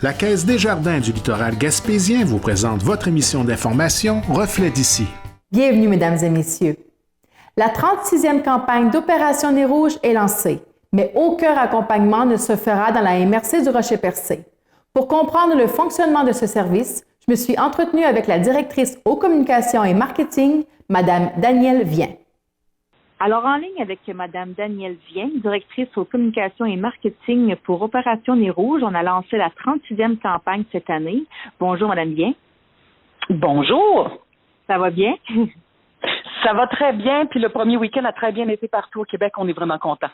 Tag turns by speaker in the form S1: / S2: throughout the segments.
S1: La Caisse des Jardins du littoral gaspésien vous présente votre émission d'information Reflet d'ici.
S2: Bienvenue, mesdames et messieurs. La 36e campagne d'Opération Nez Rouge est lancée, mais aucun accompagnement ne se fera dans la MRC du Rocher-Percé. Pour comprendre le fonctionnement de ce service, je me suis entretenue avec la directrice aux communications et marketing, Madame Danielle Vien.
S3: Alors, en ligne avec Mme Danielle Vien, directrice aux communications et marketing pour Opération Nez Rouge, on a lancé la 36e campagne cette année. Bonjour, Mme Vien.
S4: Bonjour.
S3: Ça va bien?
S4: Ça va très bien, puis le premier week-end a très bien été partout au Québec. On est vraiment contents.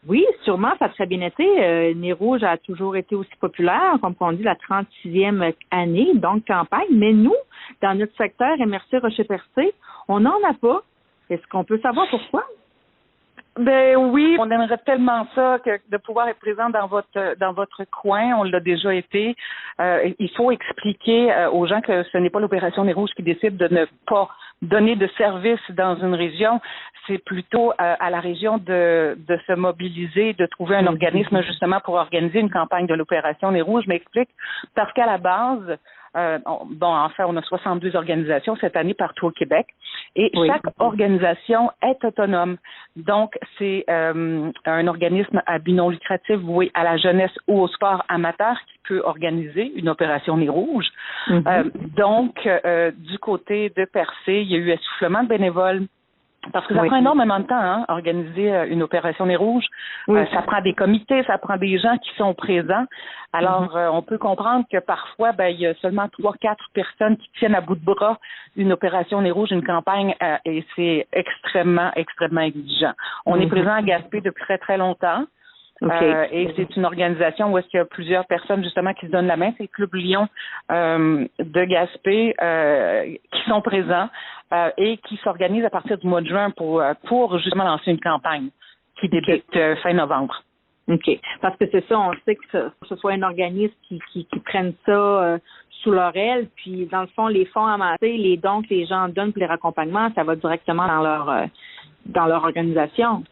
S3: Oui, sûrement, ça a très bien été. Nez Rouge a toujours été aussi populaire, comme on dit, la 36e année, donc campagne. Mais nous, dans notre secteur MRC Rocher-Percé, on n'en a pas. Est-ce qu'on peut savoir pourquoi?
S4: Ben oui, on aimerait tellement ça que de pouvoir être présent dans votre coin. On l'a déjà été. Il faut expliquer aux gens que ce n'est pas l'Opération Nez Rouge qui décide de ne pas donner de service dans une région. C'est plutôt à la région de se mobiliser, de trouver un organisme justement pour organiser une campagne de l'Opération Nez Rouge. Je m'explique. Parce qu'à la base, en fait, on a 62 organisations cette année partout au Québec et chaque organisation est autonome. Donc, c'est un organisme à but non lucratif voué à la jeunesse ou au sport amateur qui peut organiser une opération Nez Rouge. Donc, du côté de Percé, il y a eu essoufflement de bénévoles. Parce que ça prend énormément de temps, organiser une opération Nez Rouge. Ça prend des comités, ça prend des gens qui sont présents. Alors, on peut comprendre que parfois, il y a seulement 3-4 personnes qui tiennent à bout de bras une opération Nez Rouge, une campagne, et c'est extrêmement, extrêmement exigeant. On est présent à Gaspé depuis très, très longtemps. Et c'est une organisation où est-ce qu'il y a plusieurs personnes justement qui se donnent la main. C'est le Club Lion de Gaspé qui sont présents et qui s'organisent à partir du mois de juin pour justement lancer une campagne qui débute fin novembre.
S3: OK. Parce que c'est ça, on sait que ce soit un organisme qui prenne ça sous leur aile, puis dans le fond, les fonds amassés, les dons que les gens donnent pour les accompagnements, ça va directement dans leur organisation.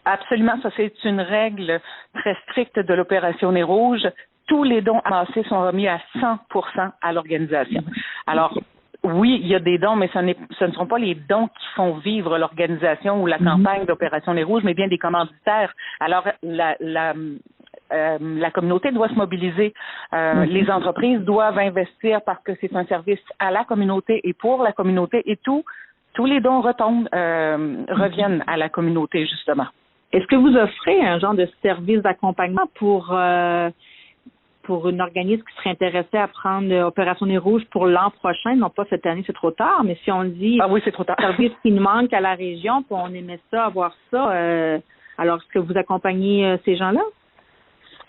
S4: Absolument, ça c'est une règle très stricte de l'Opération Nez Rouge. Tous les dons amassés sont remis à 100% à l'organisation. Alors, oui, il y a des dons, mais ce ne sont pas les dons qui font vivre l'organisation ou la campagne d'Opération Nez Rouge, mais bien des commanditaires. Alors, la communauté doit se mobiliser. Les entreprises doivent investir parce que c'est un service à la communauté et pour la communauté et tous les dons reviennent à la communauté, justement.
S3: Est-ce que vous offrez un genre de service d'accompagnement pour une organisme qui serait intéressé à prendre Opération Nez Rouge pour l'an prochain? Non pas cette année, c'est trop tard, mais si on dit
S4: c'est trop tard.
S3: Service qui nous manque à la région, puis on aimait ça, avoir ça, alors est-ce que vous accompagnez ces gens-là?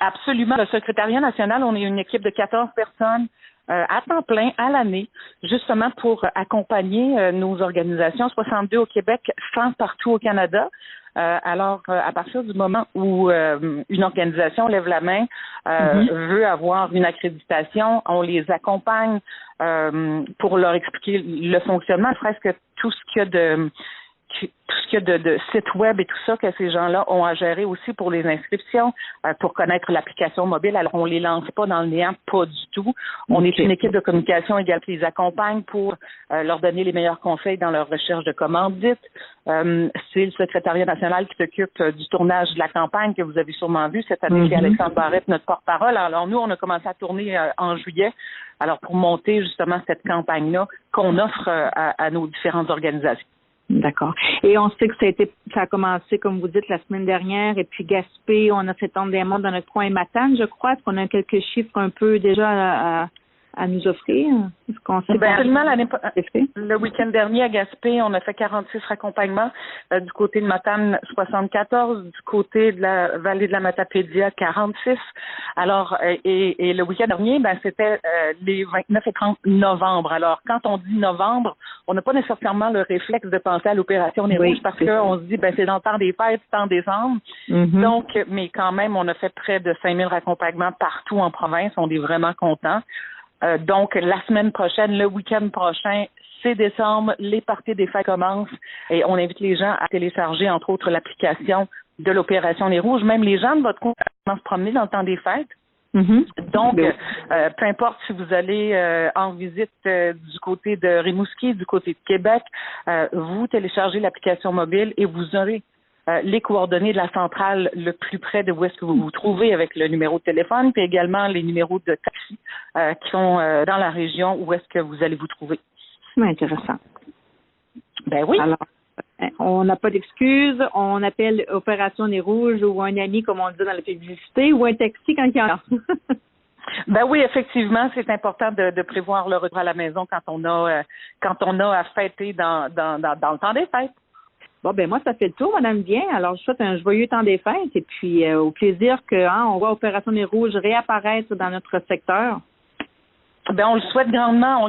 S4: Absolument. Le secrétariat national, on est une équipe de 14 personnes à temps plein à l'année, justement pour accompagner nos organisations, 62 au Québec, 100 partout au Canada. Alors, à partir du moment où une organisation lève la main, veut avoir une accréditation, on les accompagne pour leur expliquer le fonctionnement, presque tout ce qu'il y a de sites web et tout ça que ces gens-là ont à gérer aussi pour les inscriptions, pour connaître l'application mobile. Alors, on les lance pas dans le néant, pas du tout. On est une équipe de communication également qui les accompagne pour leur donner les meilleurs conseils dans leur recherche de commandites. C'est le secrétariat national qui s'occupe du tournage de la campagne que vous avez sûrement vu cette année. C'est Alexandre Barrette, notre porte-parole. Alors, nous, on a commencé à tourner en juillet. Alors, pour monter justement cette campagne-là qu'on offre à nos différentes organisations.
S3: D'accord. Et on sait que ça a commencé, comme vous dites, la semaine dernière, et puis Gaspé, on a fait tendre des mondes dans notre coin Matane, je crois. Est-ce qu'on a quelques chiffres un peu déjà à nous offrir? Est-ce qu'on sait
S4: absolument, le week-end dernier à Gaspé, on a fait 46 raccompagnements. Du côté de Matane, 74. Du côté de la vallée de la Matapédia, 46. Alors, et le week-end dernier, c'était les 29 et 30 novembre. Alors, quand on dit novembre, on n'a pas nécessairement le réflexe de penser à l'opération Nez Rouge parce qu'on se dit, c'est dans le temps des fêtes, c'est en décembre. Donc, mais quand même, on a fait près de 5000 raccompagnements partout en province. On est vraiment contents. Donc, la semaine prochaine, le week-end prochain, c'est décembre, les parties des fêtes commencent et on invite les gens à télécharger, entre autres, l'application de l'Opération Nez Rouge. Même les gens de votre coin vont se promener dans le temps des fêtes. Donc, peu importe si vous allez en visite du côté de Rimouski, du côté de Québec, vous téléchargez l'application mobile et vous aurez les coordonnées de la centrale le plus près de où est-ce que vous vous trouvez avec le numéro de téléphone, puis également les numéros de taxi qui sont dans la région où est-ce que vous allez vous trouver.
S3: Intéressant.
S4: Ben oui.
S3: Alors, on n'a pas d'excuses. On appelle Opération Nez Rouge ou un ami, comme on dit dans la publicité, ou un taxi quand il y en a.
S4: Ben oui, effectivement, c'est important de prévoir le retour à la maison quand on a à fêter dans le temps des fêtes.
S3: Bon, ben moi, ça fait le tour, Madame Bien. Alors, je souhaite un joyeux temps des fêtes et puis au plaisir on voit Opération Nez Rouge réapparaître dans notre secteur.
S4: Ben on le souhaite grandement.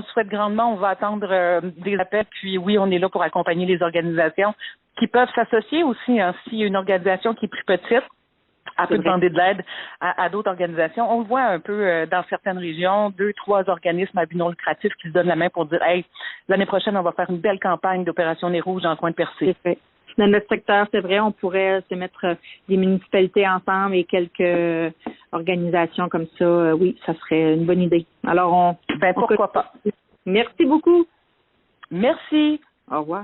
S4: On va attendre des appels. Puis oui, on est là pour accompagner les organisations qui peuvent s'associer aussi. Hein, s'il y a une organisation qui est plus petite, elle peut demander de l'aide à d'autres organisations. On le voit un peu dans certaines régions, 2-3 organismes à but non lucratif qui se donnent la main pour dire, hey, l'année prochaine, on va faire une belle campagne d'Opération Nez Rouge dans le coin de Percé.
S3: C'est fait. Dans notre secteur, c'est vrai, on pourrait se mettre des municipalités ensemble et quelques organisations comme ça. Oui, ça serait une bonne idée. Alors,
S4: pourquoi pas.
S3: Merci beaucoup.
S4: Merci.
S3: Au revoir.